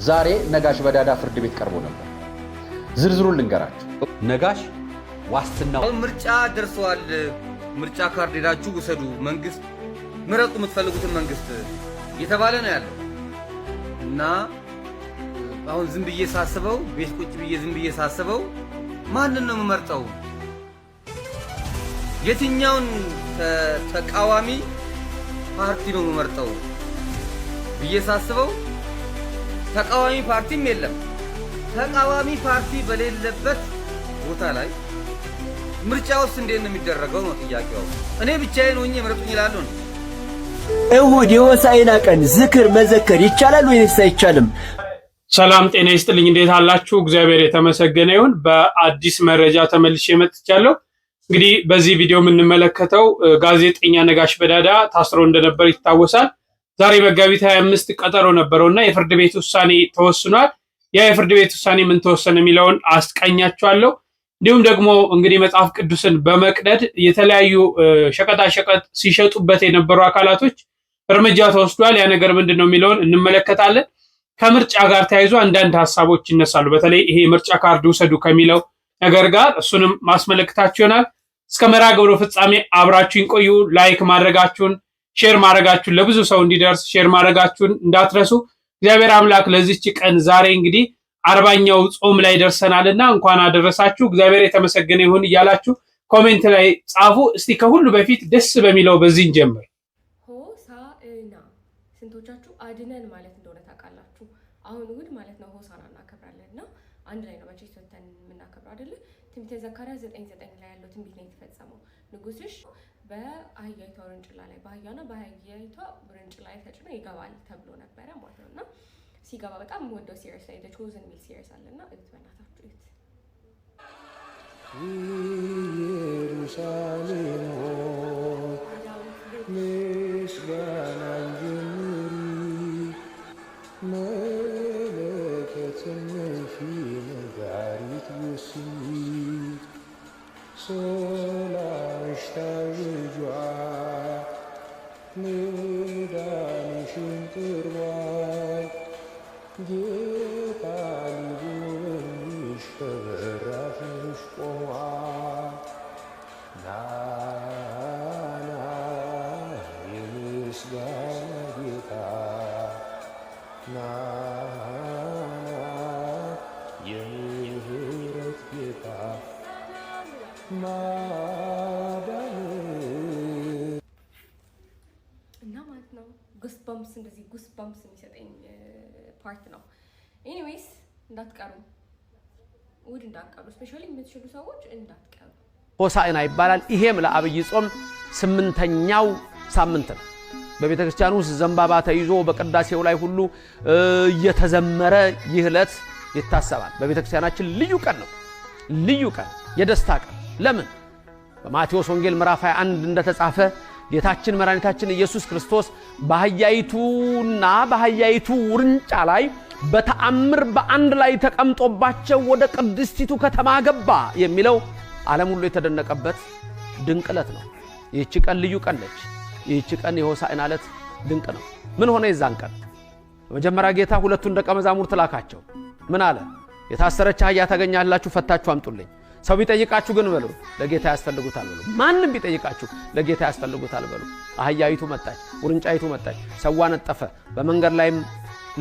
ዛሬ ነጋሽ በዳዳ ፍርድ ቤት ቀርቦ ነበር። ዝርዝሩን ልንገራችሁ። ነጋሽ ዋስትናው ምርጫ ደርሷል። ምርጫ ካርድ ሄዳችሁ ውሰዱ፣ መንግስት ምረጡ፣ የምትፈልጉትን መንግስት እየተባለ ነው ያለው እና አሁን ዝም ብዬ ሳስበው ቤት ቁጭ ብዬ ዝም ብዬ ሳስበው ማንን ነው የምመርጠው? የትኛውን ተቃዋሚ ፓርቲ ነው የምመርጠው ብዬ ሳስበው ተቃዋሚ ፓርቲም የለም። ተቃዋሚ ፓርቲ በሌለበት ቦታ ላይ ምርጫውስ እንዴት ነው የሚደረገው ነው ጥያቄው። እኔ ብቻዬን ሆኜ ምረጡኝ ይላሉ ነው። እሁድ የሆሳዕና ቀን ዝክር መዘከር ይቻላል ወይስ አይቻልም? ሰላም ጤና ይስጥልኝ። እንዴት አላችሁ? እግዚአብሔር የተመሰገነ ይሁን። በአዲስ መረጃ ተመልሼ መጥቻለሁ። እንግዲህ በዚህ ቪዲዮ የምንመለከተው ጋዜጠኛ ነጋሽ በዳዳ ታስሮ እንደነበር ይታወሳል። ዛሬ መጋቢት 25 ቀጠሮ ነበረውና የፍርድ ቤት ውሳኔ ተወስኗል። ያ የፍርድ ቤት ውሳኔ ምን ተወሰነ የሚለውን አስቃኛችኋለሁ። እንዲሁም ደግሞ እንግዲህ መጽሐፍ ቅዱስን በመቅደድ የተለያዩ ሸቀጣ ሸቀጥ ሲሸጡበት የነበሩ አካላቶች እርምጃ ተወስዷል። ያ ነገር ምንድነው የሚለውን እንመለከታለን። ከምርጫ ጋር ተያይዞ አንዳንድ ሐሳቦች ይነሳሉ። በተለይ ይሄ ምርጫ ካርድ ውሰዱ ከሚለው ነገር ጋር እሱንም ማስመለከታችሁ ይሆናል። እስከ መርሃ ግብሩ ፍጻሜ አብራችሁን ቆዩ። ላይክ ማድረጋችሁን፣ ሼር ማድረጋችሁን ለብዙ ሰው እንዲደርስ ሼር ማድረጋችሁን እንዳትረሱ። እግዚአብሔር አምላክ ለዚህች ቀን ዛሬ እንግዲህ 40ኛው ጾም ላይ ደርሰናልና እንኳን አደረሳችሁ። እግዚአብሔር የተመሰገነ ይሁን እያላችሁ ኮሜንት ላይ ጻፉ። እስቲ ከሁሉ በፊት ደስ በሚለው በዚህ እንጀምር። ሆሳዕና ስንቶቻችሁ አድነን ማለት እንደሆነ ታውቃላችሁ? አሁን እሑድ ማለት ነው ሆሳዕና እናከብራለንና አንድ ላይ ነው መቼስ ወተን የምናከብረው አይደል? ትንቢተ ዘካርያስ 9:9 ላይ ያለው ትንቢት ነው የተፈጸመው። ንጉስሽ በአህያይቷ ውርንጭላ ላይ በአህያና በአህያይቷ ውርንጭላ ላይ ተጭኖ ይገባል ተብሎ ነበረ ማለት ነውና ሲገባ በጣም ወደው ሲሪየስ ላይ ቾዝን ሚል ሲሪየስ አለና እት በእናታችሁ እት ኢየሩሳሌም ምስጋና ጀምሪ መለከትን ነፊ ነጋሪት ውስጥ ሰላምሽ ታውጇል፣ መዳንሽን ቀርቧል። ጌታ ሊጎበኝሽ በበራፍሽ ቆሟል። ና የምስጋና ጌታ ና የምህረት ጌታ እና ማለት ነው ጉስባምስ እንደዚህ ጉስባምስ የሚሰጠኝ ፓርት ነው። ኤኒዌይስ እንዳትቀሩ፣ እሑድ እንዳትቀሩ፣ ስፔሻሊ የምትችሉ ሰዎች እንዳትቀሩ። ሆሳዕና ይባላል። ይሄም ለአብይ ጾም 8ኛው ሳምንት ነው። በቤተ ክርስቲያን ውስጥ ዘንባባ ተይዞ በቅዳሴው ላይ ሁሉ እየተዘመረ ይህ ዕለት ይታሰባል። በቤተ ክርስቲያናችን ልዩ ቀን ነው፣ ልዩ ቀን፣ የደስታ ቀን። ለምን? በማቴዎስ ወንጌል ምዕራፍ 21 እንደተጻፈ ጌታችን መድኃኒታችን ኢየሱስ ክርስቶስ በአህያይቱና በአህያይቱ ውርንጫ ላይ በተአምር በአንድ ላይ ተቀምጦባቸው ወደ ቅድስቲቱ ከተማ ገባ የሚለው ዓለም ሁሉ የተደነቀበት ድንቅ ዕለት ነው። ይህች ቀን ልዩ ቀን ነች። ይህች ቀን የሆሳዕና ዕለት ድንቅ ነው። ምን ሆነ? የዛን ቀን በመጀመሪያ ጌታ ሁለቱን ደቀ መዛሙርት ላካቸው። ምን አለ? የታሰረች አህያ ታገኛላችሁ፣ ፈታችሁ አምጡልኝ። ሰው ቢጠይቃችሁ ግን በሉ ለጌታ ያስፈልጉታል በሉ። ማንንም ቢጠይቃችሁ ለጌታ ያስፈልጉታል በሉ። አህያይቱ መጣች፣ ውርንጫይቱ መጣች። ሰው አነጠፈ፣ በመንገድ ላይም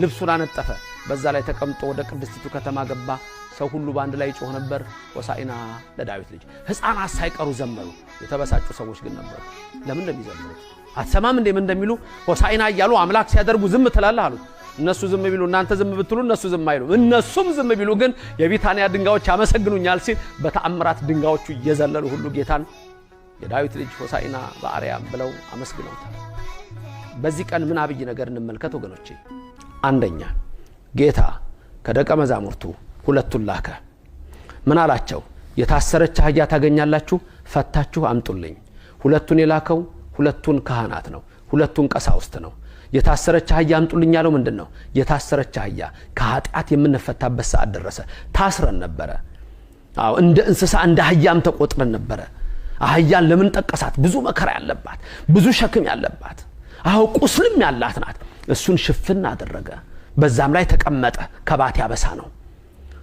ልብሱን አነጠፈ። በዛ ላይ ተቀምጦ ወደ ቅድስቲቱ ከተማ ገባ። ሰው ሁሉ በአንድ ላይ ጮህ ነበር፣ ሆሳዕና ለዳዊት ልጅ። ሕፃናት ሳይቀሩ ዘመሩ። የተበሳጩ ሰዎች ግን ነበሩ። ለምን እንደሚዘምሩት አትሰማም እንዴ? ምን እንደሚሉ ሆሳዕና እያሉ አምላክ ሲያደርጉ ዝም ትላለህ አሉት። እነሱ ዝም ቢሉ እናንተ ዝም ብትሉ እነሱ ዝም አይሉ። እነሱም ዝም ቢሉ ግን የቢታንያ ድንጋዮች ያመሰግኑኛል ሲል በተአምራት ድንጋዮቹ እየዘለሉ ሁሉ ጌታን የዳዊት ልጅ ሆሳዕና በአርያም ብለው አመስግነውታል። በዚህ ቀን ምን አብይ ነገር እንመልከት ወገኖቼ? አንደኛ ጌታ ከደቀ መዛሙርቱ ሁለቱን ላከ። ምን አላቸው? የታሰረች አህያ ታገኛላችሁ፣ ፈታችሁ አምጡልኝ። ሁለቱን የላከው ሁለቱን ካህናት ነው፣ ሁለቱን ቀሳውስት ነው። የታሰረች አህያ አምጡልኝ ያለው ምንድነው? የታሰረች አህያ ከኃጢአት የምንፈታበት ሰዓት ደረሰ። ታስረን ነበረ። አዎ እንደ እንስሳ እንደ አህያም ተቆጥረን ነበረ። አህያን ለምን ጠቀሳት? ብዙ መከራ ያለባት፣ ብዙ ሸክም ያለባት፣ አዎ ቁስልም ያላት ናት። እሱን ሽፍን አደረገ። በዛም ላይ ተቀመጠ። ከባት ያበሳ ነው።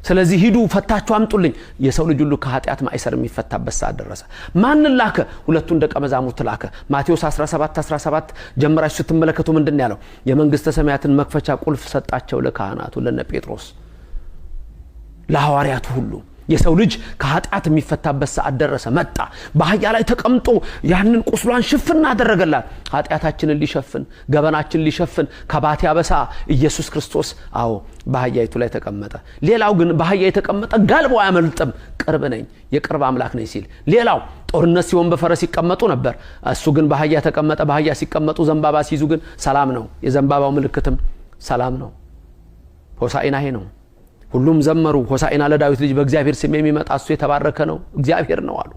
ስለዚህ ሂዱ ፈታችሁ አምጡልኝ። የሰው ልጅ ሁሉ ከኃጢአት ማይሰር የሚፈታበት ሰዓት ደረሰ። ማንን ላከ? ሁለቱን ደቀ መዛሙርት ላከ። ማቴዎስ 17 ጀምራችሁ ስትመለከቱ ምንድነው ያለው? የመንግስተ ሰማያትን መክፈቻ ቁልፍ ሰጣቸው ለካህናቱ፣ ለነ ጴጥሮስ፣ ለሐዋርያቱ ሁሉ። የሰው ልጅ ከኃጢአት የሚፈታበት ሰዓት ደረሰ። መጣ። በአህያ ላይ ተቀምጦ ያንን ቁስሏን ሽፍን አደረገላት። ኃጢአታችንን ሊሸፍን፣ ገበናችንን ሊሸፍን ከባት ያበሳ ኢየሱስ ክርስቶስ አዎ በአህያይቱ ላይ ተቀመጠ። ሌላው ግን በአህያ የተቀመጠ ጋልቦ አያመልጥም፣ ቅርብ ነኝ፣ የቅርብ አምላክ ነኝ ሲል። ሌላው ጦርነት ሲሆን በፈረስ ይቀመጡ ነበር፣ እሱ ግን በአህያ ተቀመጠ። በአህያ ሲቀመጡ ዘንባባ ሲይዙ ግን ሰላም ነው። የዘንባባው ምልክትም ሰላም ነው። ሆሳዕና ይሄ ነው። ሁሉም ዘመሩ ሆሳዕና ለዳዊት ልጅ፣ በእግዚአብሔር ስም የሚመጣ እሱ የተባረከ ነው፣ እግዚአብሔር ነው አሉ።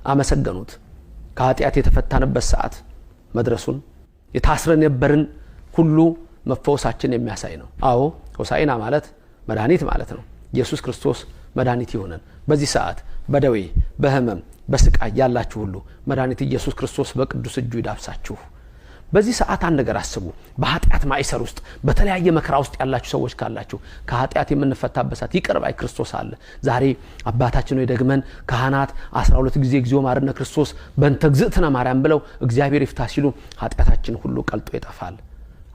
አመሰገኑት። ከኃጢአት የተፈታንበት ሰዓት መድረሱን፣ የታስረን የነበርን ሁሉ መፈወሳችን የሚያሳይ ነው። አዎ ሆሳዕና ማለት መድኃኒት ማለት ነው። ኢየሱስ ክርስቶስ መድኃኒት ይሆነን። በዚህ ሰዓት በደዌ በህመም በስቃይ ያላችሁ ሁሉ መድኃኒት ኢየሱስ ክርስቶስ በቅዱስ እጁ ይዳብሳችሁ። በዚህ ሰዓት አንድ ነገር አስቡ። በኃጢአት ማይሰር ውስጥ በተለያየ መከራ ውስጥ ያላችሁ ሰዎች ካላችሁ ከኃጢአት የምንፈታበት ሰዓት ይቅር ባይ ክርስቶስ አለ። ዛሬ አባታችን ሆይ ደግመን ካህናት 12 ጊዜ እግዚኦ መሐረነ ክርስቶስ በእንተ እግዝእትነ ማርያም ብለው እግዚአብሔር ይፍታ ሲሉ ኃጢአታችን ሁሉ ቀልጦ ይጠፋል።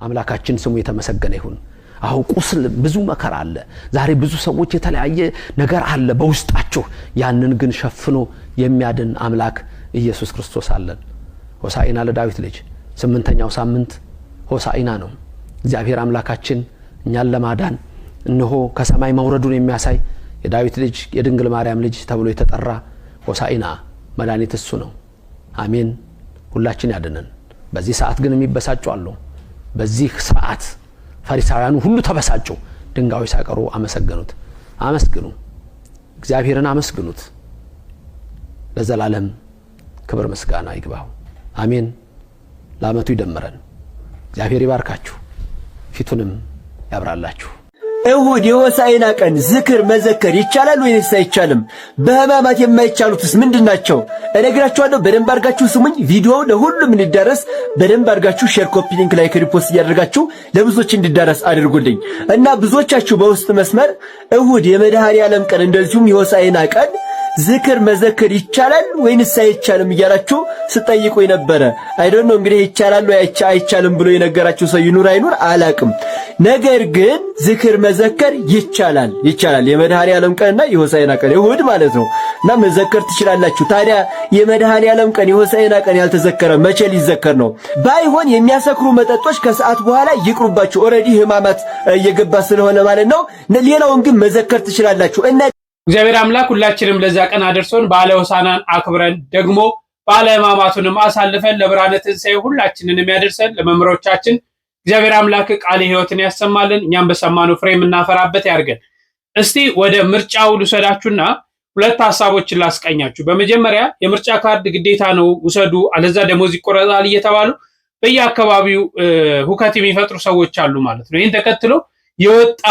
አምላካችን ስሙ የተመሰገነ ይሁን። አሁ ቁስል ብዙ መከራ አለ። ዛሬ ብዙ ሰዎች የተለያየ ነገር አለ በውስጣቸው። ያንን ግን ሸፍኖ የሚያድን አምላክ ኢየሱስ ክርስቶስ አለን። ሆሳዕና ለዳዊት ልጅ 8ኛው ሳምንት ሆሳዕና ነው። እግዚአብሔር አምላካችን እኛን ለማዳን እነሆ ከሰማይ መውረዱን የሚያሳይ የዳዊት ልጅ የድንግል ማርያም ልጅ ተብሎ የተጠራ ሆሳዕና መድኃኒት እሱ ነው። አሜን። ሁላችን ያድነን። በዚህ ሰዓት ግን የሚበሳጩ አሉ። በዚህ ሰዓት ፈሪሳውያኑ ሁሉ ተበሳጩ። ድንጋዮች ሳይቀሩ አመሰገኑት። አመስግኑ፣ እግዚአብሔርን አመስግኑት። ለዘላለም ክብር ምስጋና ይግባው። አሜን። ለዓመቱ ይደመረን። እግዚአብሔር ይባርካችሁ፣ ፊቱንም ያብራላችሁ። እሁድ የሆሳዕና ቀን ዝክር መዘከር ይቻላል ወይስ አይቻልም? በህማማት የማይቻሉትስ ምንድናቸው? እነግራችኋለሁ። በደንብ አድርጋችሁ ስሙኝ። ቪዲዮው ለሁሉም እንዲዳረስ በደንብ አድርጋችሁ ሼር፣ ኮፒ ሊንክ፣ ላይክ፣ ሪፖስት እያደረጋችሁ ለብዙዎች እንዲዳረስ አድርጉልኝ እና ብዙዎቻችሁ በውስጥ መስመር እሁድ የመድኃኔዓለም ቀን እንደዚሁም የሆሳዕና ቀን ዝክር መዘከር ይቻላል ወይንስ አይቻልም እያላችሁ ስጠይቁኝ ነበረ። አይዶንት ኖ እንግዲህ ይቻላል ወይ አይቻልም ብሎ የነገራችሁ ሰው ይኑር አይኑር አላቅም። ነገር ግን ዝክር መዘከር ይቻላል። የመድኃኔዓለም ቀንና የሆሳዕና ቀን እሁድ ማለት ነው እና መዘከር ትችላላችሁ። ታዲያ የመድኃኔዓለም ቀን የሆሳዕና ቀን ያልተዘከረ መቼ ሊዘከር ነው? ባይሆን የሚያሰክሩ መጠጦች ከሰዓት በኋላ ይቅሩባችሁ። ኦልሬዲ ህማማት እየገባ ስለሆነ ማለት ነው። ሌላውን ግን መዘከር ትችላላችሁ እና እግዚአብሔር አምላክ ሁላችንም ለዛ ቀን አደርሶን በዓለ ሆሳዕናን አክብረን ደግሞ በዓለ ሕማማቱንም አሳልፈን ለብርሃነ ትንሣኤ ሁላችንንም ያደርሰን። ለመምህሮቻችን እግዚአብሔር አምላክ ቃለ ሕይወትን ያሰማልን፣ እኛም በሰማነው ፍሬ የምናፈራበት ያርገን። እስቲ ወደ ምርጫው ልውሰዳችሁና ሁለት ሐሳቦችን ላስቀኛችሁ። በመጀመሪያ የምርጫ ካርድ ግዴታ ነው ውሰዱ፣ አለዛ ደሞዝ ይቆረጣል እየተባሉ በየአካባቢው ሁከት የሚፈጥሩ ሰዎች አሉ ማለት ነው። ይህን ተከትሎ የወጣ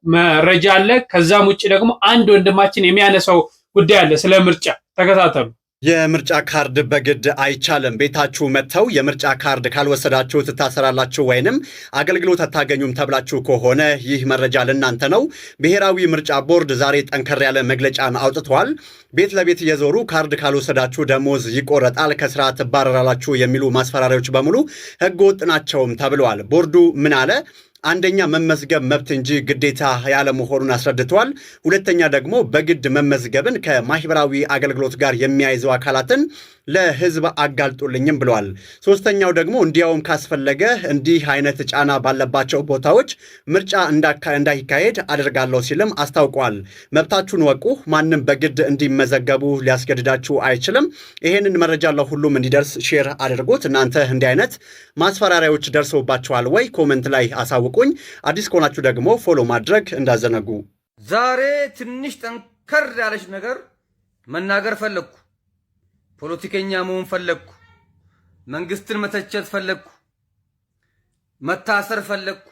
መረጃ አለ። ከዛም ውጭ ደግሞ አንድ ወንድማችን የሚያነሳው ጉዳይ አለ ስለ ምርጫ። ተከታተሉ። የምርጫ ካርድ በግድ አይቻልም። ቤታችሁ መጥተው የምርጫ ካርድ ካልወሰዳችሁ ትታሰራላችሁ ወይንም አገልግሎት አታገኙም ተብላችሁ ከሆነ ይህ መረጃ ለእናንተ ነው። ብሔራዊ ምርጫ ቦርድ ዛሬ ጠንከር ያለ መግለጫን አውጥቷል። ቤት ለቤት እየዞሩ ካርድ ካልወሰዳችሁ ደሞዝ ይቆረጣል፣ ከስራ ትባረራላችሁ የሚሉ ማስፈራሪያዎች በሙሉ ህገወጥ ናቸውም ተብለዋል። ቦርዱ ምን አለ? አንደኛ መመዝገብ መብት እንጂ ግዴታ ያለ መሆኑን አስረድቷል። ሁለተኛ ደግሞ በግድ መመዝገብን ከማህበራዊ አገልግሎት ጋር የሚያይዙ አካላትን ለህዝብ አጋልጡልኝም ብለዋል። ሶስተኛው ደግሞ እንዲያውም ካስፈለገ እንዲህ አይነት ጫና ባለባቸው ቦታዎች ምርጫ እንዳይካሄድ አደርጋለሁ ሲልም አስታውቋል። መብታችሁን ወቁ፣ ማንም በግድ እንዲመዘገቡ ሊያስገድዳችሁ አይችልም። ይሄንን መረጃ ለሁሉም እንዲደርስ ሼር አድርጉት። እናንተ እንዲህ አይነት ማስፈራሪያዎች ደርሰውባችኋል ወይ? ኮሜንት ላይ አሳውቁኝ። አዲስ ከሆናችሁ ደግሞ ፎሎ ማድረግ እንዳዘነጉ። ዛሬ ትንሽ ጠንከር ያለች ነገር መናገር ፈለግኩ። ፖለቲከኛ መሆን ፈለግኩ። መንግስትን መተቸት ፈለግኩ። መታሰር ፈለግኩ።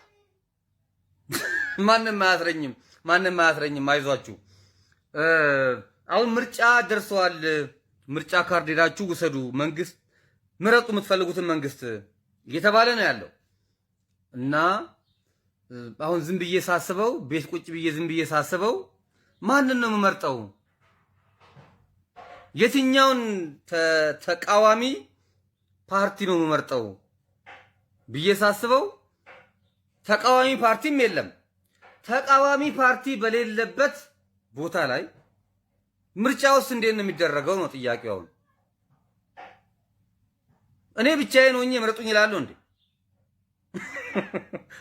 ማንም አያስረኝም። አይዟችሁ። አሁን ምርጫ ደርሰዋል። ምርጫ ካርድ ሄዳችሁ ውሰዱ፣ መንግስት ምረጡ፣ የምትፈልጉትን መንግስት እየተባለ ነው ያለው እና አሁን ዝም ብዬ ሳስበው ቤት ቁጭ ብዬ ዝም ብዬ ሳስበው ማንን ነው የምመርጠው? የትኛውን ተቃዋሚ ፓርቲ ነው የምመርጠው ብዬ ሳስበው ተቃዋሚ ፓርቲም የለም። ተቃዋሚ ፓርቲ በሌለበት ቦታ ላይ ምርጫውስ እንዴት ነው የሚደረገው ነው ጥያቄው። አሁን እኔ ብቻዬን ሆኜ ምረጡኝ ይላሉ እንዴ?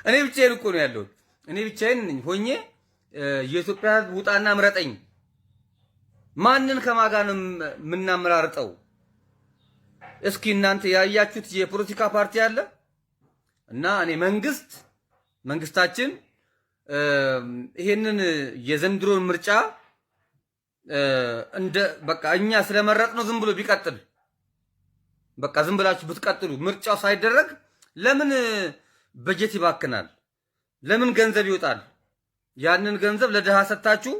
እኔ ብቻዬን እኮ ነው ያለው። እኔ ብቻዬን ሆኜ የኢትዮጵያ ውጣና ምረጠኝ። ማንን ከማጋ ነው የምናመራርጠው? እስኪ እናንተ ያያችሁት የፖለቲካ ፓርቲ አለ? እና እኔ መንግስታችን ይሄንን የዘንድሮን ምርጫ እንደ በቃ እኛ ስለመረጥ ነው ዝም ብሎ ቢቀጥል፣ በቃ ዝም ብላችሁ ብትቀጥሉ ምርጫው ሳይደረግ ለምን በጀት ይባክናል? ለምን ገንዘብ ይወጣል? ያንን ገንዘብ ለድሃ ሰጣችሁ፣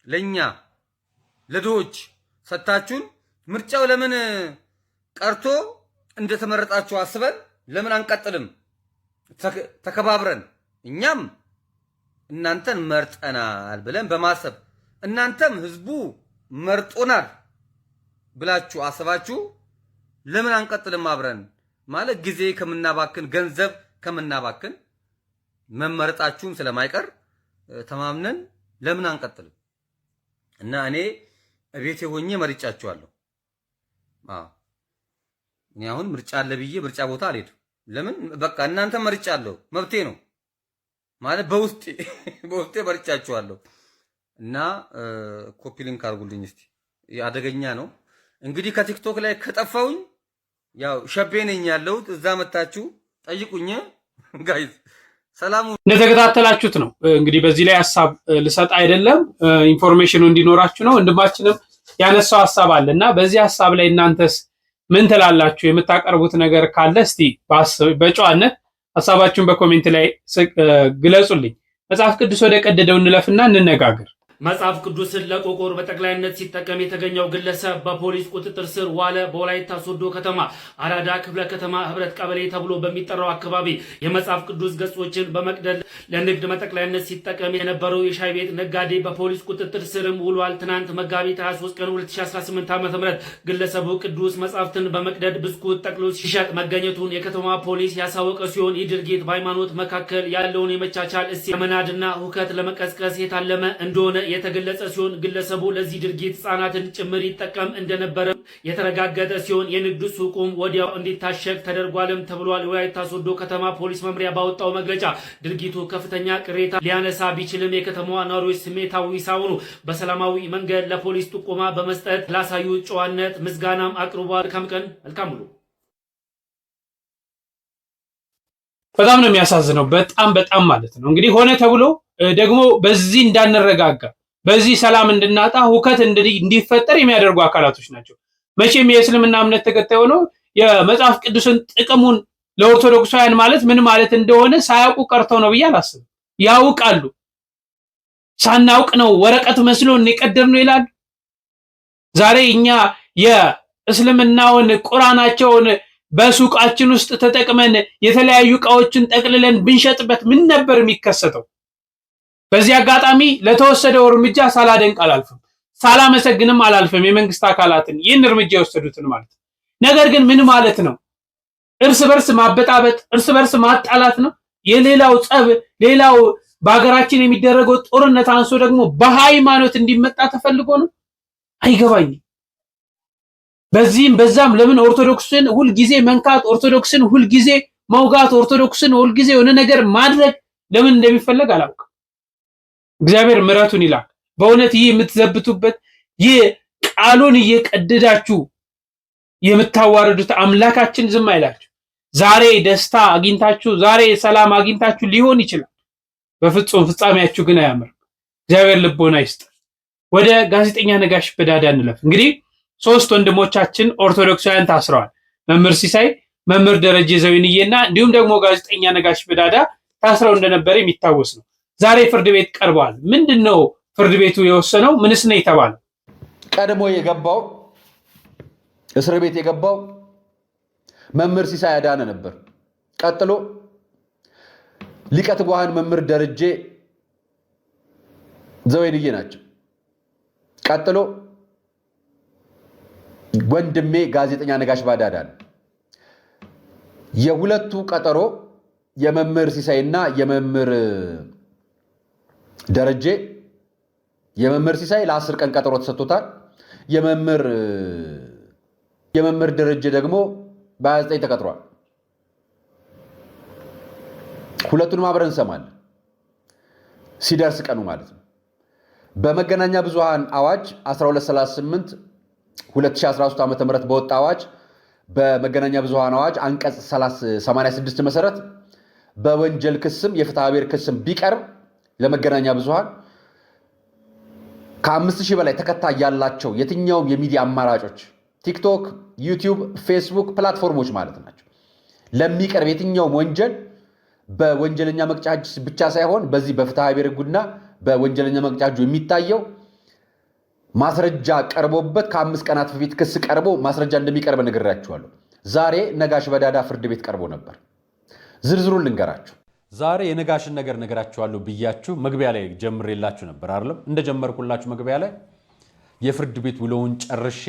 ለኛ ለድሆች ሰጣችሁን። ምርጫው ለምን ቀርቶ እንደተመረጣችሁ አስበን ለምን አንቀጥልም? ተከባብረን እኛም እናንተን መርጠናል ብለን በማሰብ እናንተም ህዝቡ መርጦናል ብላችሁ አስባችሁ ለምን አንቀጥልም አብረን? ማለት ጊዜ ከምናባክን ገንዘብ ከምናባክን መመረጣችሁም ስለማይቀር ተማምነን ለምን አንቀጥልም? እና እኔ ቤቴ ሆኜ መርጫችኋለሁ። እኔ አሁን ምርጫ አለ ብዬ ምርጫ ቦታ አልሄድም። ለምን? በቃ እናንተ መርጫለሁ፣ መብቴ ነው ማለት በውስጤ መርጫችኋለሁ። እና ኮፒ ሊንክ አድርጉልኝ እስቲ፣ አደገኛ ነው እንግዲህ ከቲክቶክ ላይ ከጠፋውኝ ያው ሸቤ ነኝ ያለሁት፣ እዛ መታችሁ ጠይቁኝ ጋይዝ። ሰላሙ እንደተከታተላችሁት ነው እንግዲህ በዚህ ላይ ሐሳብ ልሰጥ አይደለም ኢንፎርሜሽኑ እንዲኖራችሁ ነው። ወንድማችንም ያነሳው ሐሳብ አለና በዚህ ሐሳብ ላይ እናንተስ ምን ትላላችሁ? የምታቀርቡት ነገር ካለ እስቲ በጨዋነት ሐሳባችሁን በኮሜንት ላይ ግለጹልኝ። መጽሐፍ ቅዱስ ወደ ቀደደው እንለፍና እንነጋገር። መጽሐፍ ቅዱስን ለቆቆር በጠቅላይነት ሲጠቀም የተገኘው ግለሰብ በፖሊስ ቁጥጥር ስር ዋለ። በወላይታ ሶዶ ከተማ አራዳ ክፍለ ከተማ ህብረት ቀበሌ ተብሎ በሚጠራው አካባቢ የመጽሐፍ ቅዱስ ገጾችን በመቅደል ለንግድ መጠቅላይነት ሲጠቀም የነበረው የሻይ ቤት ነጋዴ በፖሊስ ቁጥጥር ስርም ውሏል። ትናንት መጋቢት 23 ቀን 2018 ዓ.ም ግለሰቡ ቅዱስ መጽሐፍትን በመቅደድ ብስኩት ጠቅሎ ሲሸጥ መገኘቱን የከተማ ፖሊስ ያሳወቀ ሲሆን ይህ ድርጊት በሃይማኖት መካከል ያለውን የመቻቻል እሴት ለመናድና ሁከት ለመቀስቀስ የታለመ እንደሆነ የተገለጸ ሲሆን ግለሰቡ ለዚህ ድርጊት ህጻናትን ጭምር ይጠቀም እንደነበረ የተረጋገጠ ሲሆን የንግድ ሱቁም ወዲያው እንዲታሸግ ተደርጓልም ተብሏል። የወላይታ ሶዶ ከተማ ፖሊስ መምሪያ ባወጣው መግለጫ ድርጊቱ ከፍተኛ ቅሬታ ሊያነሳ ቢችልም የከተማዋ ነዋሪዎች ስሜታዊ ሳይሆኑ በሰላማዊ መንገድ ለፖሊስ ጥቆማ በመስጠት ላሳዩ ጨዋነት ምስጋናም አቅርቧል። መልካም ሙሉ። በጣም ነው የሚያሳዝነው። በጣም ማለት ነው እንግዲህ ሆነ ተብሎ ደግሞ በዚህ እንዳንረጋጋ በዚህ ሰላም እንድናጣ ሁከት እንዲፈጠር የሚያደርጉ አካላቶች ናቸው። መቼም የእስልምና እምነት ተከታይ ሆኖ የመጽሐፍ ቅዱስን ጥቅሙን ለኦርቶዶክሳውያን ማለት ምን ማለት እንደሆነ ሳያውቁ ቀርተው ነው ብዬ አላስብም። ያውቃሉ። ሳናውቅ ነው ወረቀት መስሎ እንቀደም ነው ይላሉ። ዛሬ እኛ የእስልምናውን ቁርአናቸውን በሱቃችን ውስጥ ተጠቅመን የተለያዩ ዕቃዎችን ጠቅልለን ብንሸጥበት ምን ነበር የሚከሰተው? በዚህ አጋጣሚ ለተወሰደው እርምጃ ሳላደንቅ አላልፍም፣ ሳላመሰግንም አላልፍም የመንግስት አካላትን ይህን እርምጃ የወሰዱትን ማለት ነው። ነገር ግን ምን ማለት ነው? እርስ በርስ ማበጣበጥ፣ እርስ በርስ ማጣላት ነው። የሌላው ጸብ፣ ሌላው በሀገራችን የሚደረገው ጦርነት አንሶ ደግሞ በሃይማኖት እንዲመጣ ተፈልጎ ነው። አይገባኝም። በዚህም በዛም ለምን ኦርቶዶክስን ሁልጊዜ መንካት፣ ኦርቶዶክስን ሁልጊዜ መውጋት፣ ኦርቶዶክስን ሁልጊዜ የሆነ ነገር ማድረግ ለምን እንደሚፈለግ አላውቅም። እግዚአብሔር ምሕረቱን ይላክ። በእውነት ይህ የምትዘብቱበት ይህ ቃሉን እየቀደዳችሁ የምታዋርዱት አምላካችን ዝም አይላችሁ። ዛሬ ደስታ አግኝታችሁ ዛሬ ሰላም አግኝታችሁ ሊሆን ይችላል፣ በፍጹም ፍጻሜያችሁ ግን አያምርም። እግዚአብሔር ልቦና ይስጥ። ወደ ጋዜጠኛ ነጋሽ በዳዳ እንለፍ። እንግዲህ 3 ወንድሞቻችን ኦርቶዶክሳውያን ታስረዋል። መምህር ሲሳይ፣ መምህር ደረጀ ዘውንዬና እንዲሁም ደግሞ ጋዜጠኛ ነጋሽ በዳዳ ታስረው እንደነበረ የሚታወስ ነው። ዛሬ ፍርድ ቤት ቀርበዋል። ምንድነው ፍርድ ቤቱ የወሰነው? ምንስ ነው የተባለው? ቀድሞ የገባው እስር ቤት የገባው መምህር ሲሳይ አዳነ ነበር። ቀጥሎ ሊቀ ትጉሃን መምህር ደረጀ ዘወይንዬ ናቸው። ቀጥሎ ወንድሜ ጋዜጠኛ ነጋሽ ባዳዳ ነው። የሁለቱ ቀጠሮ የመምህር ሲሳይና የመምህር ደረጀ የመምህር ሲሳይ ለ10 ቀን ቀጠሮ ተሰጥቶታል። የመምህር ደረጀ ደግሞ በ29 ተቀጥሯል። ሁለቱንም አብረን እንሰማለን ሲደርስ ቀኑ ማለት ነው። በመገናኛ ብዙሃን አዋጅ 1238 2013 ዓ.ም በወጣ አዋጅ በመገናኛ ብዙሃን አዋጅ አንቀጽ 86 መሰረት በወንጀል ክስም የፍትሐ ብሔር ክስም ቢቀርብ ለመገናኛ ብዙሃን ከ5000 በላይ ተከታይ ያላቸው የትኛውም የሚዲያ አማራጮች ቲክቶክ፣ ዩቲዩብ፣ ፌስቡክ ፕላትፎርሞች ማለት ናቸው ለሚቀርብ የትኛውም ወንጀል በወንጀለኛ መቅጫ ሕግ ብቻ ሳይሆን በዚህ በፍትሐ ብሔር ሕጉና በወንጀለኛ መቅጫ ሕጉ የሚታየው ማስረጃ ቀርቦበት ከ5 ቀናት በፊት ክስ ቀርቦ ማስረጃ እንደሚቀርብ ነግሬያችኋለሁ። ዛሬ ነጋሽ በዳዳ ፍርድ ቤት ቀርቦ ነበር። ዝርዝሩን ልንገራችሁ። ዛሬ የነጋሽን ነገር ነግራችኋለሁ ብያችሁ መግቢያ ላይ ጀምሬላችሁ ነበር አይደለም? እንደጀመርኩላችሁ መግቢያ ላይ የፍርድ ቤት ውሎውን ጨርሼ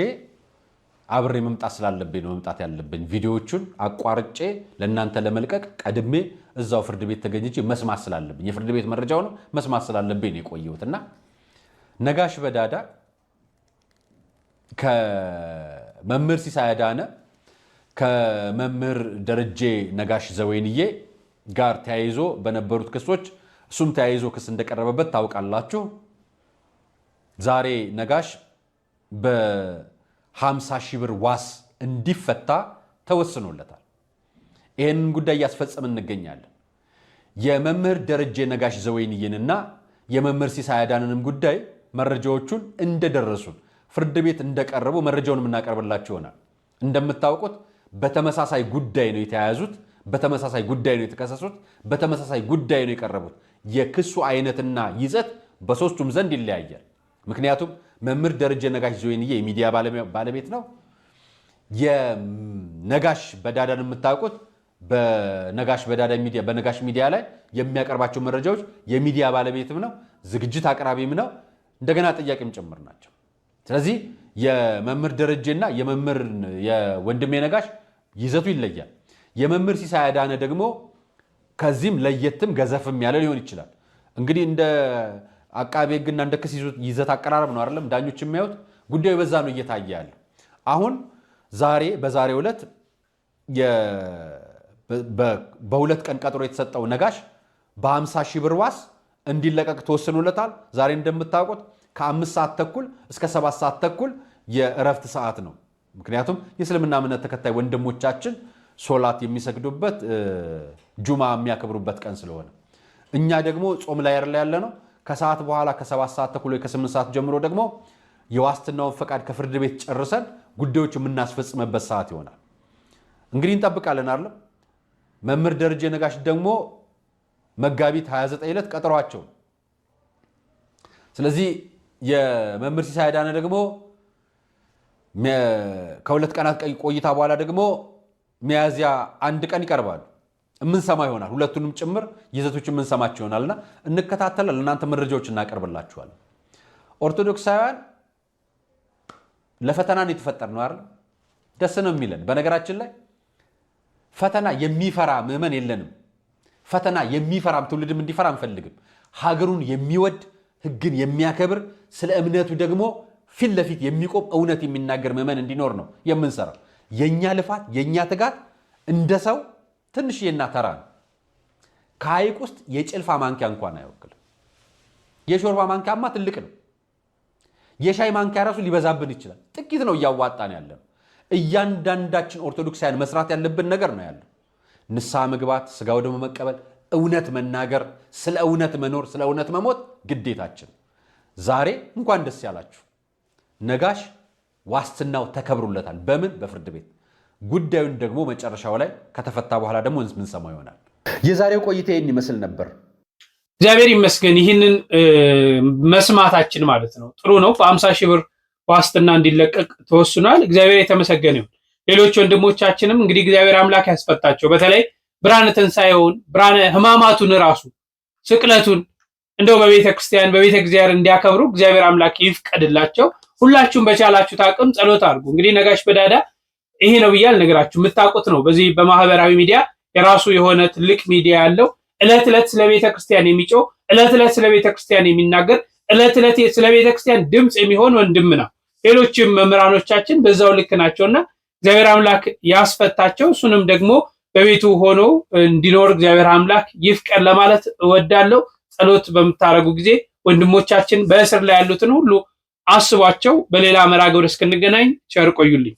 አብሬ መምጣት ስላለብኝ ነው መምጣት ያለብኝ። ቪዲዮዎቹን አቋርጬ ለእናንተ ለመልቀቅ ቀድሜ እዛው ፍርድ ቤት ተገኝቼ መስማት ስላለብኝ የፍርድ ቤት መረጃውን መስማት ስላለብኝ ነው የቆየሁትና ነጋሽ በዳዳ ከመምህር ሲሳይ አዳነ ከመምህር ደረጀ ነጋሽ ዘወይንዬ ጋር ተያይዞ በነበሩት ክሶች እሱም ተያይዞ ክስ እንደቀረበበት ታውቃላችሁ። ዛሬ ነጋሽ በ50,000 ብር ዋስ እንዲፈታ ተወስኖለታል። ይህንን ጉዳይ እያስፈጸምን እንገኛለን። የመምህር ደረጀ ነጋሽ ዘወይንዬንና የመምህር ሲሳይ አዳነንም ጉዳይ መረጃዎቹን እንደደረሱን ፍርድ ቤት እንደቀረቡ መረጃውን የምናቀርብላችሁ ይሆናል። እንደምታውቁት በተመሳሳይ ጉዳይ ነው የተያያዙት፣ በተመሳሳይ ጉዳይ ነው የተከሰሱት፣ በተመሳሳይ ጉዳይ ነው የቀረቡት። የክሱ አይነትና ይዘት በሶስቱም ዘንድ ይለያያል። ምክንያቱም መምህር ደረጀ ነጋሽ ዘወይንዬ የሚዲያ ባለቤት ነው። የነጋሽ በዳዳን የምታውቁት በነጋሽ በዳዳ ሚዲያ በነጋሽ ሚዲያ ላይ የሚያቀርባቸው መረጃዎች የሚዲያ ባለቤትም ነው፣ ዝግጅት አቅራቢም ነው፣ እንደገና ጥያቄም ጭምር ናቸው። ስለዚህ የመምህር ደረጀና የወንድሜ ነጋሽ ይዘቱ ይለያል። የመምህር ሲሳይ አዳነ ደግሞ ከዚህም ለየትም ገዘፍም ያለ ሊሆን ይችላል። እንግዲህ እንደ አቃቤ ሕግና እንደ ክስ ይዘት አቀራረብ ነው አይደለም ዳኞች የሚያዩት። ጉዳዩ በዛ ነው እየታየ ያለው። አሁን በዛሬው ዕለት በ2 ቀን ቀጠሮ የተሰጠው ነጋሽ በ50,000 ብር ዋስ እንዲለቀቅ ተወስኖለታል። ዛሬ እንደምታውቁት ከ5 ሰዓት ተኩል እስከ 7 ሰዓት ተኩል የእረፍት ሰዓት ነው። ምክንያቱም የእስልምና እምነት ተከታይ ወንድሞቻችን ሶላት የሚሰግዱበት ጁማ የሚያከብሩበት ቀን ስለሆነ እኛ ደግሞ ጾም ላይ ያለ ነው። ከሰዓት በኋላ ከ7 ሰዓት ተኩል ወይ ከ8 ሰዓት ጀምሮ ደግሞ የዋስትናውን ፈቃድ ከፍርድ ቤት ጨርሰን ጉዳዮች የምናስፈጽምበት ሰዓት ይሆናል። እንግዲህ እንጠብቃለን አይደል? መምህር ደረጀ ነጋሽ ደግሞ መጋቢት 29 ዕለት ቀጠሯቸው። ስለዚህ የመምህር ሲሳይ አዳነ ደግሞ ከ2 ቀናት ቆይታ በኋላ ደግሞ ሚያዝያ 1 ቀን ይቀርባሉ። የምንሰማ ይሆናል። ሁለቱንም ጭምር ይዘቶች የምንሰማቸው ይሆናልና እንከታተላለን። እናንተ መረጃዎች እናቀርብላችኋለን። ኦርቶዶክሳውያን ለፈተና ነው የተፈጠርነው አይደል? ደስ ነው የሚለን። በነገራችን ላይ ፈተና የሚፈራ ምዕመን የለንም። ፈተና የሚፈራም ትውልድም እንዲፈራ አንፈልግም። ሀገሩን የሚወድ ሕግን የሚያከብር ስለ እምነቱ ደግሞ ፊት ለፊት የሚቆም እውነት የሚናገር ምዕመን እንዲኖር ነው የምንሰራው። የኛ ልፋት የኛ ትጋት እንደ ሰው ትንሽዬና ተራ ነው። ከሐይቅ ውስጥ የጭልፋ ማንኪያ እንኳን አይወክልም። የሾርባ ማንኪያማ ትልቅ ነው። የሻይ ማንኪያ ራሱ ሊበዛብን ይችላል። ጥቂት ነው እያዋጣን ያለው። እያንዳንዳችን ኦርቶዶክሳውያን መስራት ያለብን ነገር ነው ያለው። ንስሐ መግባት፣ ስጋው ደግሞ መቀበል፣ እውነት መናገር፣ ስለ እውነት መኖር፣ ስለ እውነት መሞት ግዴታችን። ዛሬ እንኳን ደስ ያላችሁ። ነጋሽ ዋስትናው ተከብሮለታል። በምን? በፍርድ ቤት። ጉዳዩን ደግሞ መጨረሻው ላይ ከተፈታ በኋላ ደግሞ ምንሰማው ይሆናል። የዛሬው ቆይታ ይህን ይመስል ነበር። እግዚአብሔር ይመስገን ይህንን መስማታችን ማለት ነው። ጥሩ ነው። በ50,000 ብር ዋስትና እንዲለቀቅ ተወስኗል። እግዚአብሔር የተመሰገነ ይሁን። ሌሎች ወንድሞቻችንም እንግዲህ እግዚአብሔር አምላክ ያስፈታቸው። በተለይ ብርሃነ ትንሣኤውን ብርሃነ ሕማማቱን ራሱ ስቅለቱን እንደው በቤተ ክርስቲያን በቤተ እግዚአብሔር እንዲያከብሩ እግዚአብሔር አምላክ ይፍቀድላቸው። ሁላችሁም በቻላችሁት አቅም ጸሎት አድርጉ። እንግዲህ ነጋሽ በዳዳ ይሄ ነው ብዬ አልነግራችሁ፣ የምታውቁት ነው። በዚህ በማህበራዊ ሚዲያ የራሱ የሆነ ትልቅ ሚዲያ ያለው ዕለት ዕለት ስለ ቤተ ክርስቲያን የሚጮህ ዕለት ዕለት ስለ ቤተ ክርስቲያን የሚናገር ዕለት ዕለት ስለ ቤተ ክርስቲያን ድምፅ የሚሆን ወንድም ነው። ሌሎችም መምህራኖቻችን በዛው ልክ ናቸውና እግዚአብሔር አምላክ ያስፈታቸው። እሱንም ደግሞ በቤቱ ሆኖ እንዲኖር እግዚአብሔር አምላክ ይፍቀድ ለማለት እወዳለሁ። ጸሎት በምታረጉ ጊዜ ወንድሞቻችን በእስር ላይ ያሉትን ሁሉ አስቧቸው። በሌላ መርሃ ግብር እስክንገናኝ ቸር ቆዩልኝ።